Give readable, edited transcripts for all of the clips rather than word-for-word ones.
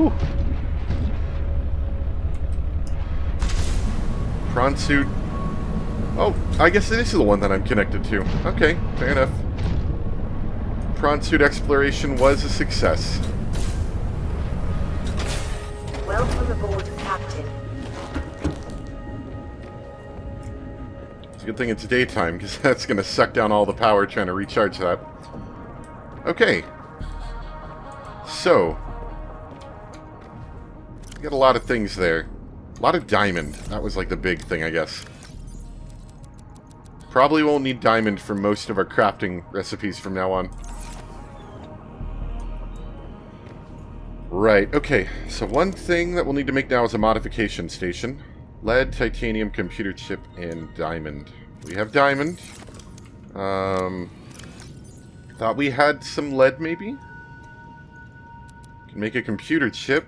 Whew. Prawn suit. Oh, I guess this is the one that I'm connected to. Okay, fair enough. Prawn suit exploration was a success. Welcome aboard, Captain. It's a good thing it's daytime, because that's going to suck down all the power trying to recharge that. Okay. So. We got a lot of things there. A lot of diamond. That was like the big thing, I guess. Probably won't need diamond for most of our crafting recipes from now on. Right, okay. So one thing that we'll need to make now is a modification station. Lead, titanium, computer chip, and diamond. We have diamond. Thought we had some lead, maybe? Can make a computer chip.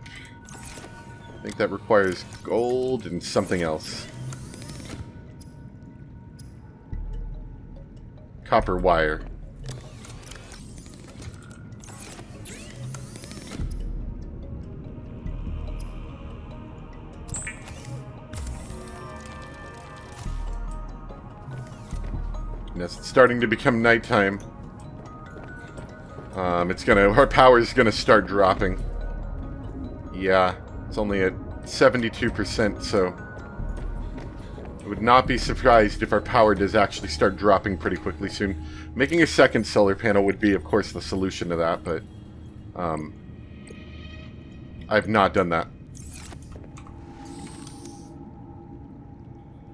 I think that requires gold and something else. Copper wire. Yes, it's starting to become nighttime. Our power's gonna start dropping. Yeah, it's only at 72%, so I would not be surprised if our power does actually start dropping pretty quickly soon. Making a second solar panel would be, of course, the solution to that, but I've not done that.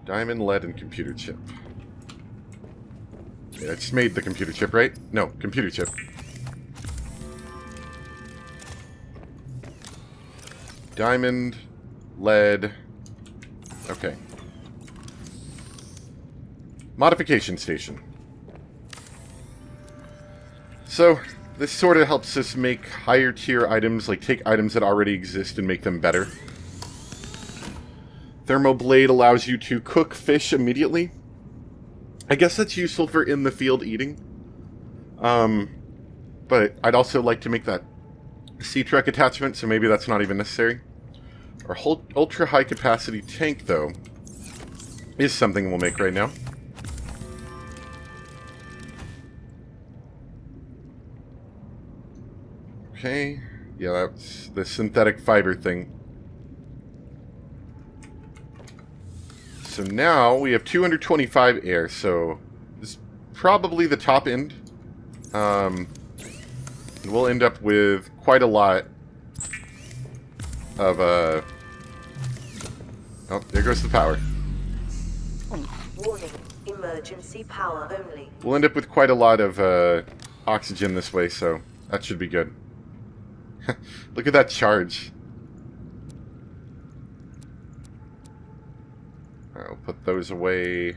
Diamond, lead, and computer chip. Yeah, I just made the computer chip, right? No, computer chip. Diamond, lead. Okay. Modification station. So, this sort of helps us make higher tier items, like take items that already exist and make them better. Thermoblade allows you to cook fish immediately. I guess that's useful for in the field eating. But I'd also like to make that sea truck attachment, so maybe that's not even necessary. Our ultra high capacity tank, though, is something we'll make right now. Okay, yeah, that's the synthetic fiber thing. So now we have 225 air, so this is probably the top end. And we'll end up with quite a lot of, oh, there goes the power. Warning, emergency power only. We'll end up with quite a lot of oxygen this way, so that should be good. Look at that charge. I'll put those away.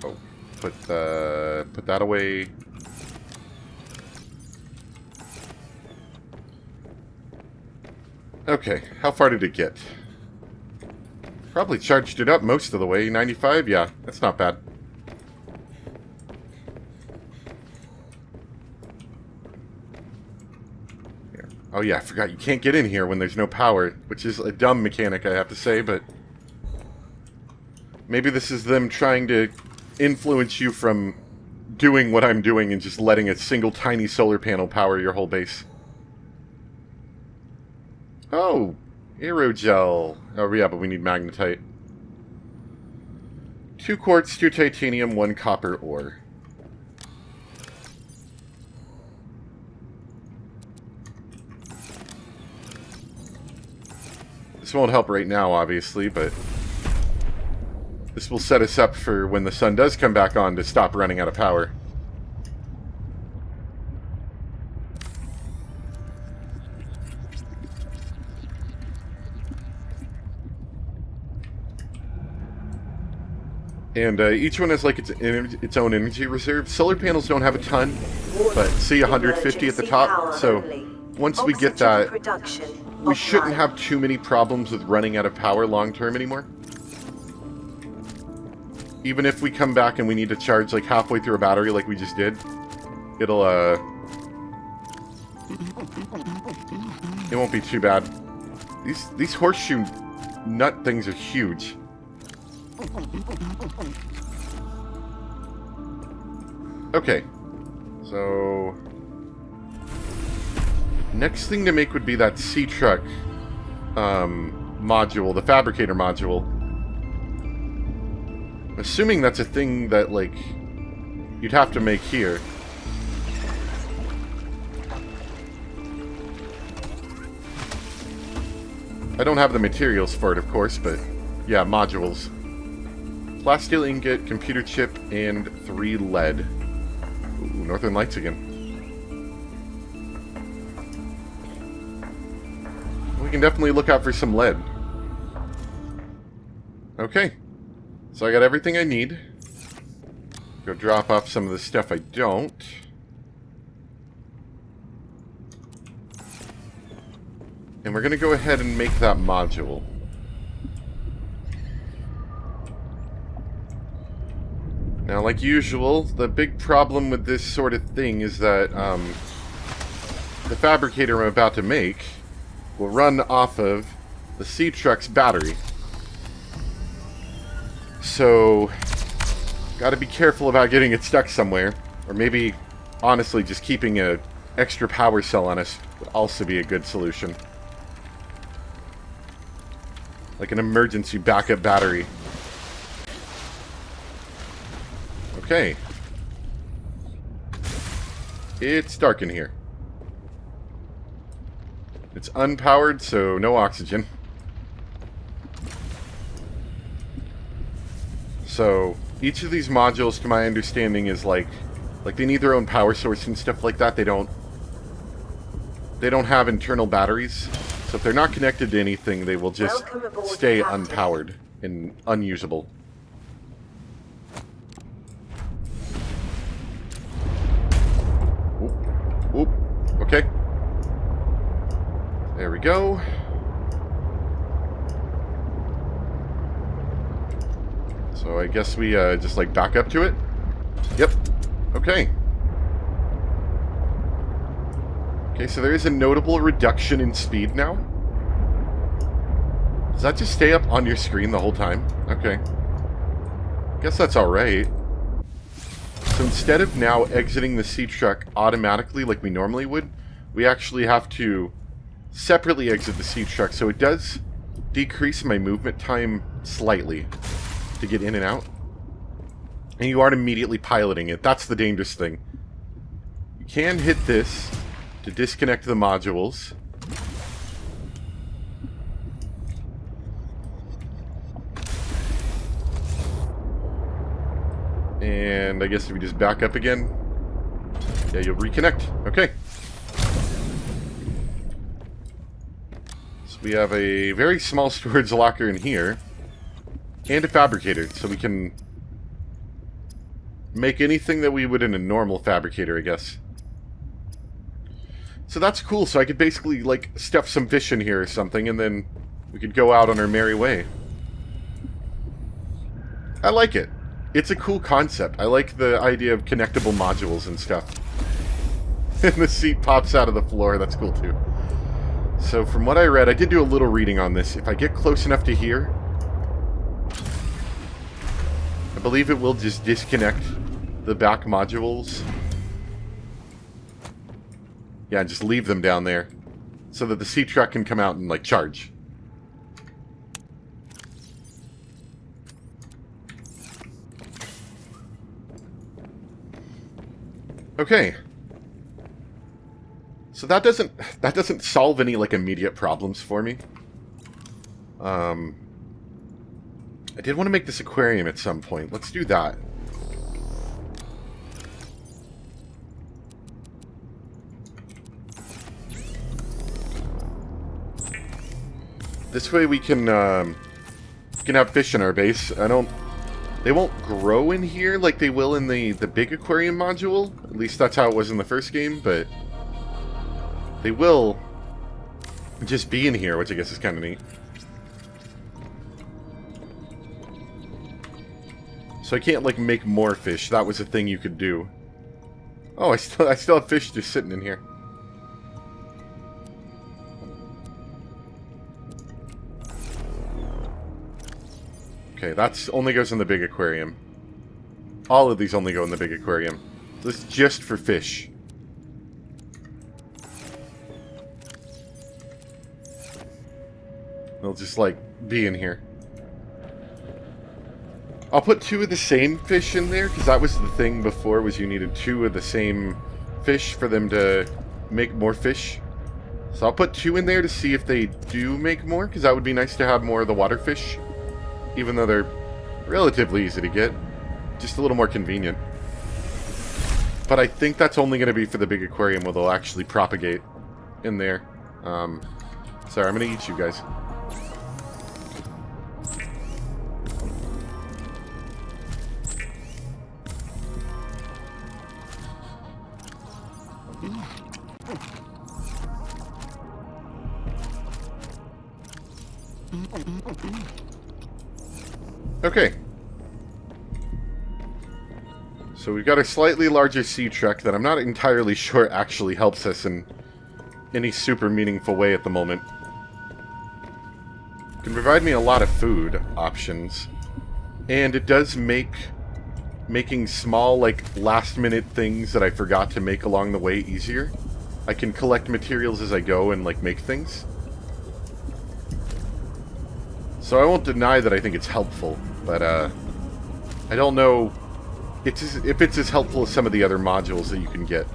Oh, put that away. Okay, how far did it get? Probably charged it up most of the way. 95? Yeah, that's not bad. Here. Oh yeah, I forgot you can't get in here when there's no power, which is a dumb mechanic, I have to say, but maybe this is them trying to influence you from doing what I'm doing and just letting a single tiny solar panel power your whole base. Oh, aerogel. Oh yeah, but we need magnetite. 2 quartz, 2 titanium, 1 copper ore. This won't help right now, obviously, but this will set us up for when the sun does come back on to stop running out of power. And each one has like its own energy reserve. Solar panels don't have a ton, but see 150 at the top. So once we get that, we shouldn't have too many problems with running out of power long term anymore. Even if we come back and we need to charge like halfway through a battery like we just did, it'll It won't be too bad. These horseshoe nut things are huge. Okay. So... next thing to make would be that sea truck module, the fabricator module. Assuming that's a thing that, like, you'd have to make here. I don't have the materials for it, of course, but yeah, modules. Plasteel ingot, computer chip, and 3 lead. Ooh, Northern Lights again. We can definitely look out for some lead. Okay. So I got everything I need. Go drop off some of the stuff I don't. And we're going to go ahead and make that module. Now, like usual, the big problem with this sort of thing is that the fabricator I'm about to make will run off of the sea truck's battery. So, gotta be careful about getting it stuck somewhere. Or maybe, honestly, just keeping an extra power cell on us would also be a good solution. Like an emergency backup battery. Okay. It's dark in here. It's unpowered, so no oxygen. So, each of these modules, to my understanding, is like they need their own power source and stuff like that. They don't have internal batteries. So if they're not connected to anything, they will just stay unpowered and unusable. Oop. Oop. Okay. There we go. So I guess we just like back up to it. Yep. Okay. Okay, so there is a notable reduction in speed now. Does that just stay up on your screen the whole time? Okay. Guess that's alright. So instead of now exiting the sea truck automatically like we normally would, we actually have to separately exit the sea truck. So it does decrease my movement time slightly to get in and out. And you aren't immediately piloting it. That's the dangerous thing. You can hit this to disconnect the modules. And I guess if we just back up again, yeah, you'll reconnect. Okay. So we have a very small storage locker in here. And a fabricator, so we can make anything that we would in a normal fabricator, I guess. So that's cool, so I could basically, like, stuff some fish in here or something, and then we could go out on our merry way. I like it. It's a cool concept. I like the idea of connectable modules and stuff. And the seat pops out of the floor, that's cool too. So from what I read, I did do a little reading on this. If I get close enough to here, I believe it will just disconnect the back modules. Yeah, just leave them down there so that the sea truck can come out and, like, charge. Okay. So that doesn't solve any, like, immediate problems for me. I did want to make this aquarium at some point. Let's do that. This way we can have fish in our base. They won't grow in here like they will in the big aquarium module. At least that's how it was in the first game, but they will just be in here, which I guess is kind of neat. So I can't, like, make more fish. That was a thing you could do. Oh, I still have fish just sitting in here. Okay, that's only goes in the big aquarium. All of these only go in the big aquarium. This is just for fish. They'll just, like, be in here. I'll put 2 of the same fish in there, because that was the thing before, was you needed 2 of the same fish for them to make more fish. So I'll put 2 in there to see if they do make more, because that would be nice to have more of the water fish. Even though they're relatively easy to get. Just a little more convenient. But I think that's only going to be for the big aquarium where they'll actually propagate in there. Sorry, I'm going to eat you guys. Okay. So we've got a slightly larger sea truck that I'm not entirely sure actually helps us in any super meaningful way at the moment. It can provide me a lot of food options. And it does make making small, like, last-minute things that I forgot to make along the way easier. I can collect materials as I go and, like, make things. So I won't deny that I think it's helpful, but, I don't know if it's as helpful as some of the other modules that you can get.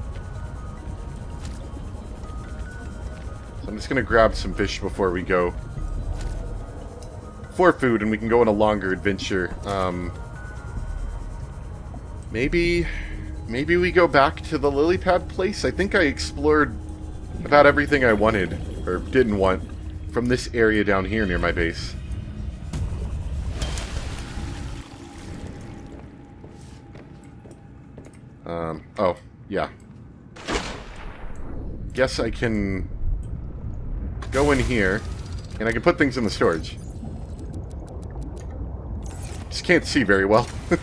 So I'm just going to grab some fish before we go. For food, and we can go on a longer adventure. Maybe we go back to the lily pad place? I think I explored about everything I wanted, or didn't want, from this area down here near my base. Oh, yeah. Guess I can go in here, and I can put things in the storage. Just can't see very well. I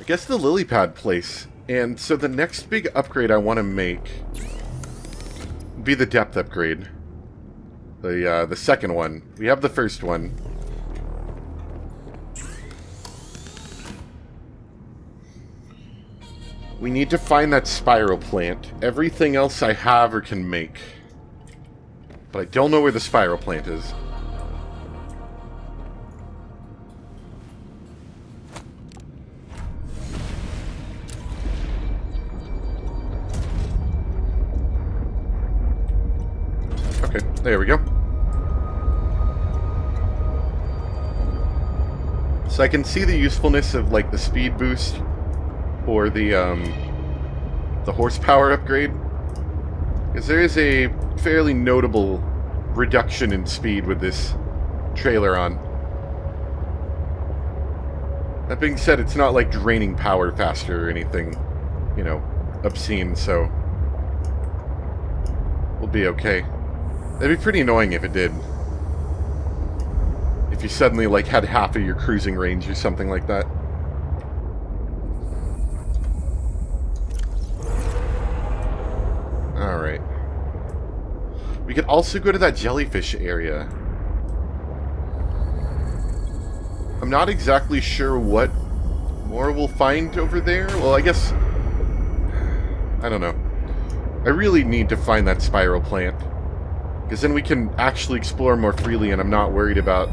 guess the lily pad place. And so the next big upgrade I want to make would be the depth upgrade. The second one. We have the first one. We need to find that spiral plant. Everything else I have or can make. But I don't know where the spiral plant is. Okay, there we go. So I can see the usefulness of, like, the speed boost or the horsepower upgrade, because there is a fairly notable reduction in speed with this trailer on. That being said, it's not like draining power faster or anything, you know, obscene, so we'll be okay. That'd be pretty annoying if it did. If you suddenly, like, had half of your cruising range or something like that. Alright. We could also go to that jellyfish area. I'm not exactly sure what more we'll find over there. Well, I guess... I don't know. I really need to find that spiral plant. Because then we can actually explore more freely and I'm not worried about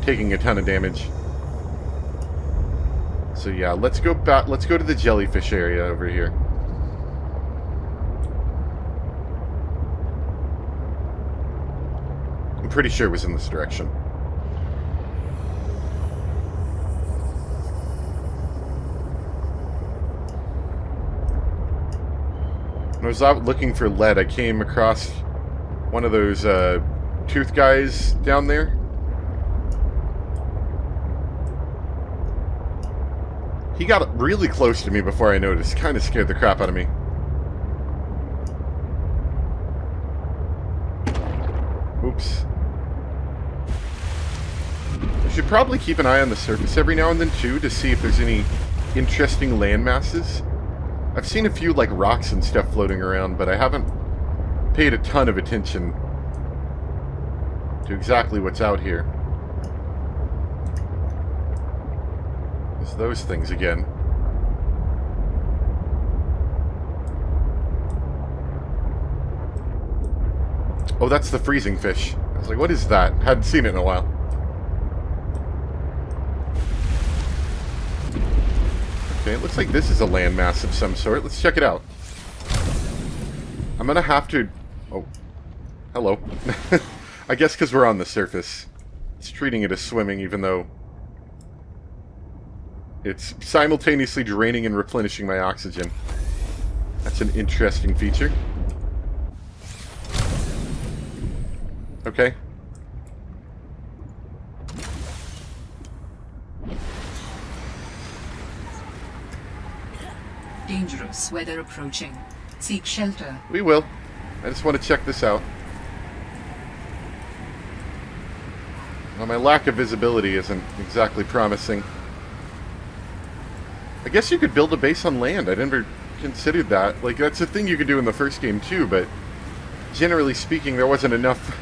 taking a ton of damage. So yeah, let's go back. Let's go to the jellyfish area over here. I'm pretty sure it was in this direction. When I was out looking for lead, I came across one of those tooth guys down there. He got really close to me before I noticed. Kind of scared the crap out of me. Oops. I should probably keep an eye on the surface every now and then, too, to see if there's any interesting land masses. I've seen a few, like, rocks and stuff floating around, but I haven't paid a ton of attention. to exactly what's out here. It's those things again. Oh, that's the freezing fish. I was like, what is that? Hadn't seen it in a while. Okay, it looks like this is a landmass of some sort. Let's check it out. I'm gonna have to... Oh. Hello. I guess because we're on the surface. It's treating it as swimming, even though... it's simultaneously draining and replenishing my oxygen. That's an interesting feature. Okay. Dangerous weather approaching. Seek shelter. We will. I just want to check this out. Well, my lack of visibility isn't exactly promising. I guess you could build a base on land. I never considered that. Like, that's a thing you could do in the first game too, but generally speaking, there wasn't enough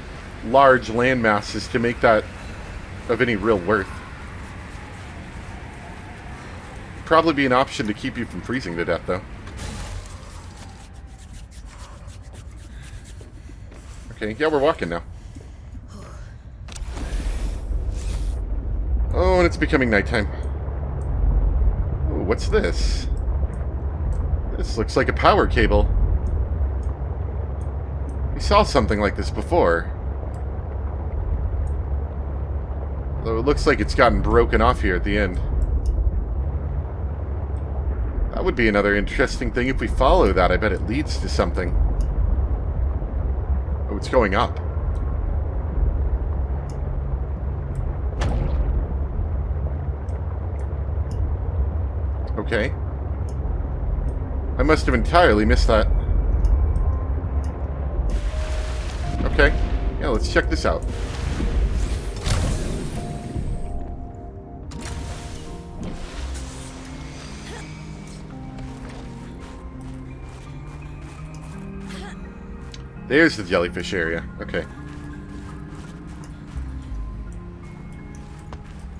large land masses to make that of any real worth. Probably be an option to keep you from freezing to death, though. Okay, yeah, we're walking now. Oh, and it's becoming nighttime. Oh, what's this? This looks like a power cable. We saw something like this before. Though it looks like it's gotten broken off here at the end. That would be another interesting thing. If we follow that, I bet it leads to something. Oh, it's going up. Okay. I must have entirely missed that. Okay. Yeah, let's check this out. There's the jellyfish area. Okay.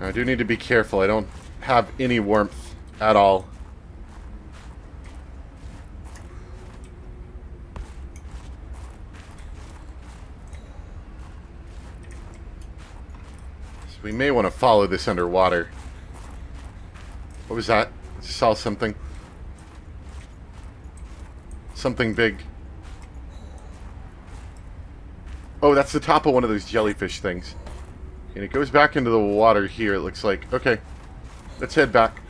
I do need to be careful. I don't have any warmth at all. So we may want to follow this underwater. What was that? I just saw something. Something big. Oh, that's the top of one of those jellyfish things. And it goes back into the water here, it looks like. Okay. Let's head back.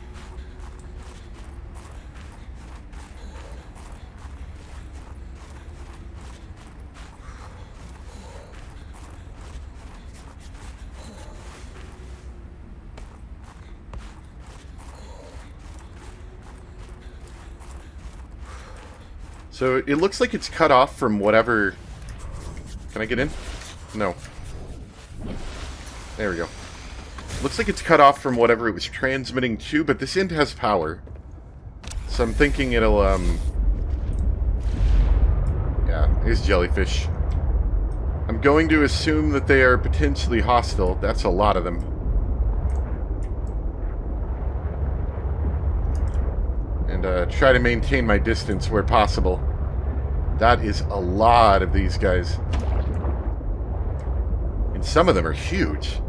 So it looks like it's cut off from whatever... Can I get in? No. There we go. Looks like it's cut off from whatever it was transmitting to, but this end has power. So I'm thinking it'll, yeah, here's jellyfish. I'm going to assume that they are potentially hostile. That's a lot of them. And, try to maintain my distance where possible. That is a lot of these guys. And some of them are huge.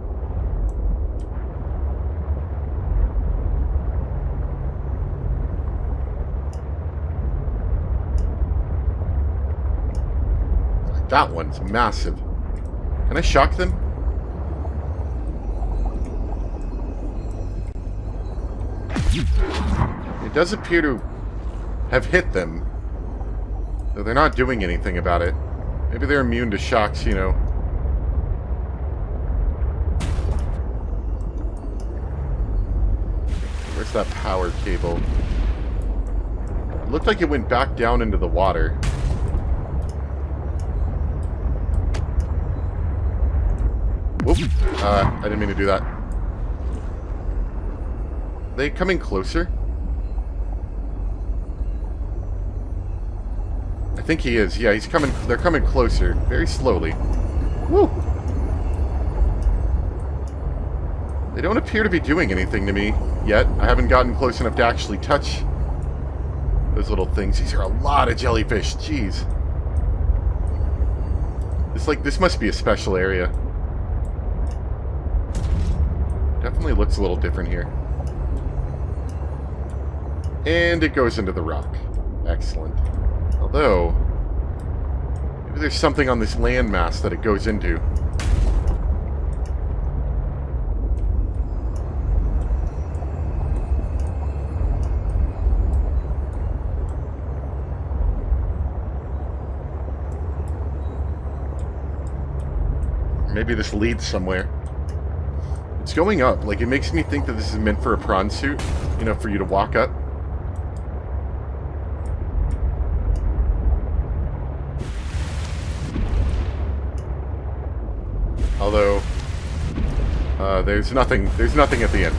That one's massive. Can I shock them? It does appear to have hit them. Though they're not doing anything about it. Maybe they're immune to shocks, you know. Where's that power cable? It looked like it went back down into the water. Whoop. I didn't mean to do that. Are they coming closer? I think he is. Yeah, he's coming. They're coming closer. Very slowly. Woo! They don't appear to be doing anything to me yet. I haven't gotten close enough to actually touch those little things. These are a lot of jellyfish. Jeez. This must be a special area. Definitely looks a little different here. And it goes into the rock. Excellent. Although, maybe there's something on this landmass that it goes into. Maybe this leads somewhere. It's going up. Like, it makes me think that this is meant for a prawn suit. You know, for you to walk up. Although, there's nothing at the end.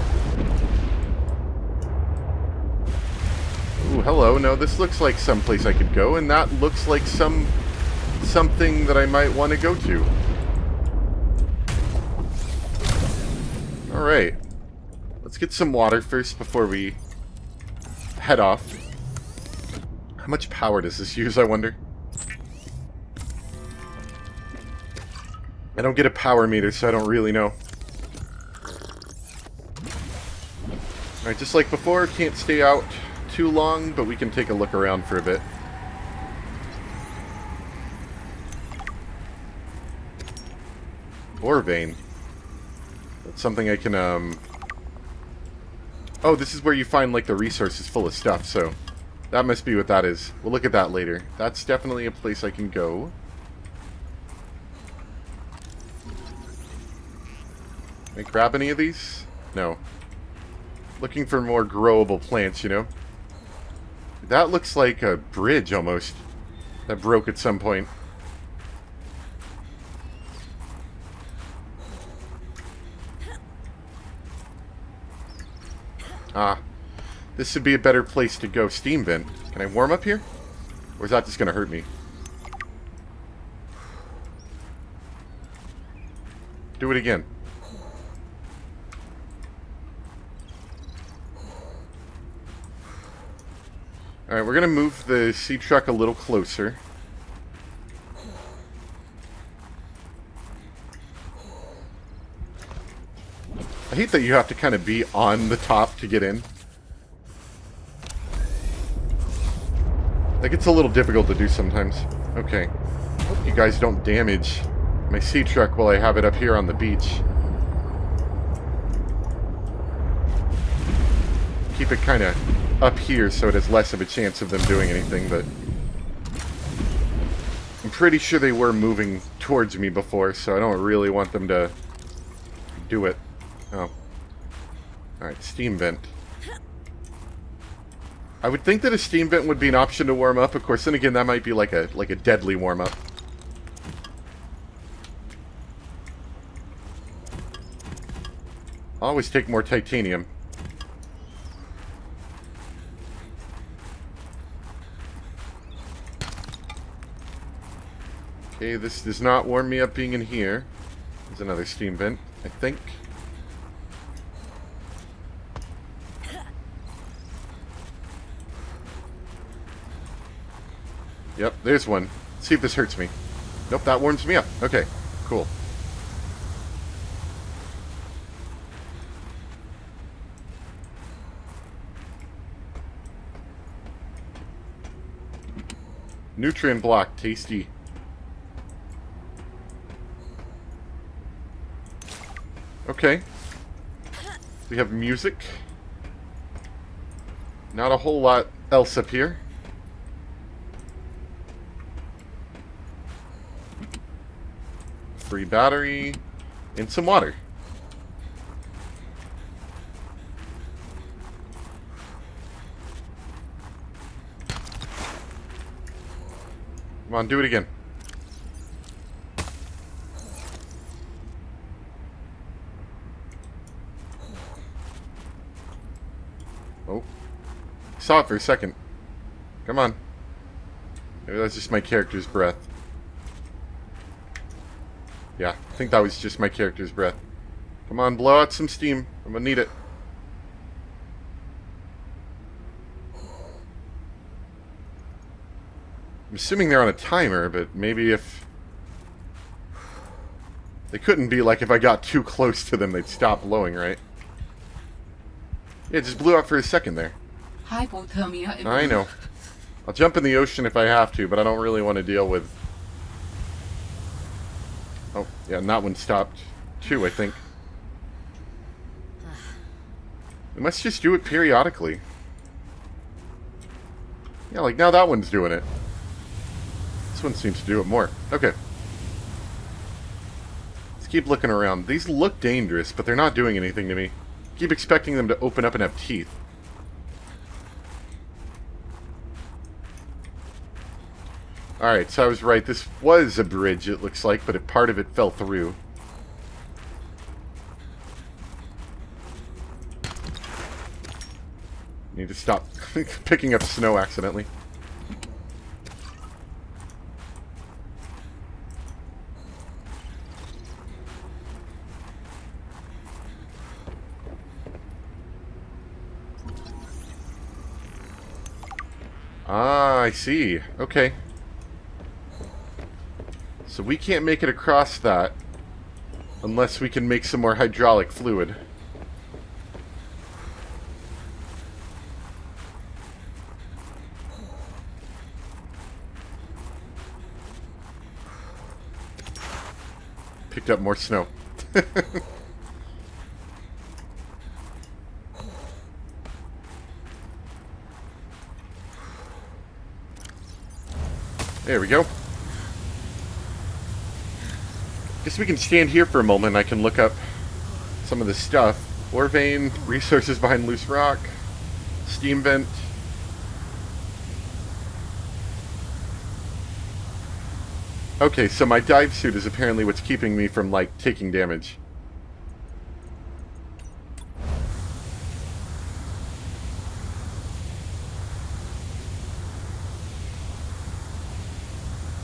Ooh, hello. No, this looks like someplace I could go, and that looks like something that I might want to go to. Alright. Let's get some water first before we head off. How much power does this use, I wonder? I don't get a power meter, so I don't really know. Alright, just like before, can't stay out too long, but we can take a look around for a bit. Ore vein. That's something I can, Oh, this is where you find, like, the resources full of stuff, so that must be what that is. We'll look at that later. That's definitely a place I can go. Can I grab any of these? No. Looking for more growable plants, you know? That looks like a bridge, almost. That broke at some point. Ah. This would be a better place to go. Steam vent. Can I warm up here? Or is that just going to hurt me? Do it again. Alright, we're going to move the sea truck a little closer. I hate that you have to kind of be on the top to get in. Like, it's a little difficult to do sometimes. Okay. Hope you guys don't damage my sea truck while I have it up here on the beach. Keep it kind of up here so it has less of a chance of them doing anything, but I'm pretty sure they were moving towards me before, so I don't really want them to do it. Oh. Alright, steam vent. I would think that a steam vent would be an option to warm up. Of course, then again, that might be like a deadly warm-up. I'll always take more titanium. Okay, this does not warm me up being in here. There's another steam vent, I think. Yep, there's one. Let's see if this hurts me. Nope, that warms me up. Okay, cool. Nutrient block, tasty. Okay. We have music. Not a whole lot else up here. Free battery. And some water. Come on, do it again. Oh. Saw it for a second. Come on. Maybe that's just my character's breath. Yeah, I think that was just my character's breath. Come on, blow out some steam. I'm gonna need it. I'm assuming they're on a timer, but maybe if... They couldn't be like if I got too close to them, they'd stop blowing, right? Yeah, it just blew out for a second there. Hypothermia. I know. I'll jump in the ocean if I have to, but I don't really want to deal with... Oh, yeah, and that one stopped too, I think. We must just do it periodically. Yeah, like now that one's doing it. This one seems to do it more. Okay. Let's keep looking around. These look dangerous, but they're not doing anything to me. Keep expecting them to open up and have teeth. Alright, so I was right. This was a bridge, it looks like, but part of it fell through. Need to stop picking up snow accidentally. Ah, I see. Okay. So we can't make it across that unless we can make some more hydraulic fluid. Picked up more snow. There we go. Guess we can stand here for a moment and I can look up some of this stuff. Ore vein, resources behind loose rock, steam vent. Okay, so my dive suit is apparently what's keeping me from, like, taking damage.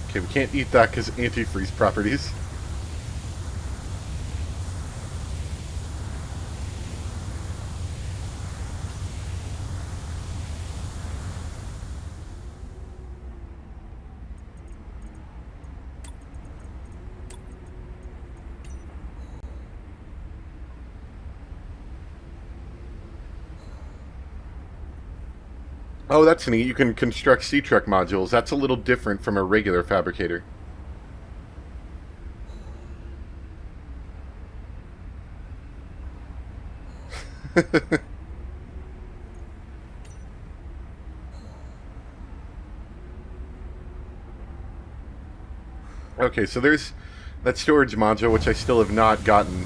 Okay, we can't eat that because antifreeze properties. Oh, that's neat. You can construct sea truck modules. That's a little different from a regular fabricator. Okay, so there's that storage module, which I still have not gotten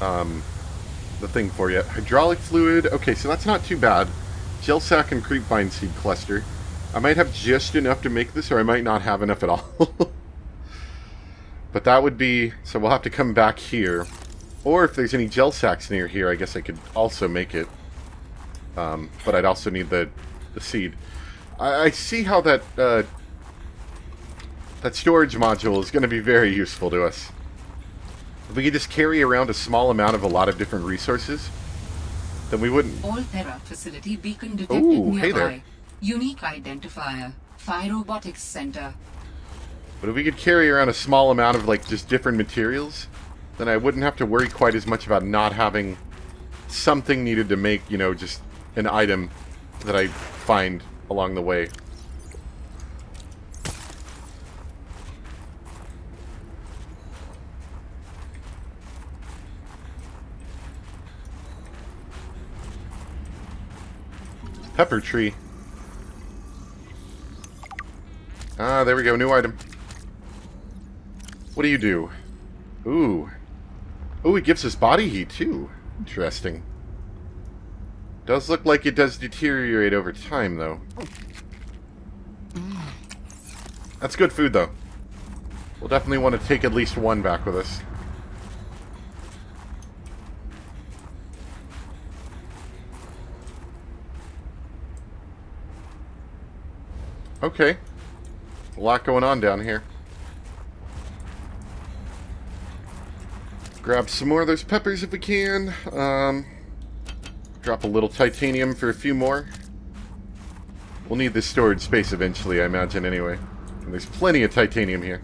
the thing for yet. Hydraulic fluid. Okay, so that's not too bad. Gel sack and creepvine seed cluster. I might have just enough to make this, or I might not have enough at all. But that would be... So we'll have to come back here. Or if there's any gel sacks near here, I guess I could also make it. But I'd also need the seed. I see how that that storage module is going to be very useful to us. If we could just carry around a small amount of a lot of different resources, then we wouldn't. All Terra facility beacon detected Ooh, nearby. hey there. Unique identifier. Phyrobotics center. But if we could carry around a small amount of, like, just different materials, then I wouldn't have to worry quite as much about not having something needed to make, you know, just an item that I find along the way. Pepper tree. Ah, there we go. New item. What do you do? Ooh. Ooh, it gives us body heat, too. Interesting. Does look like it does deteriorate over time, though. That's good food, though. We'll definitely want to take at least one back with us. Okay. A lot going on down here. Grab some more of those peppers if we can. Drop a little titanium for a few more. We'll need this storage space eventually, I imagine, anyway. And there's plenty of titanium here.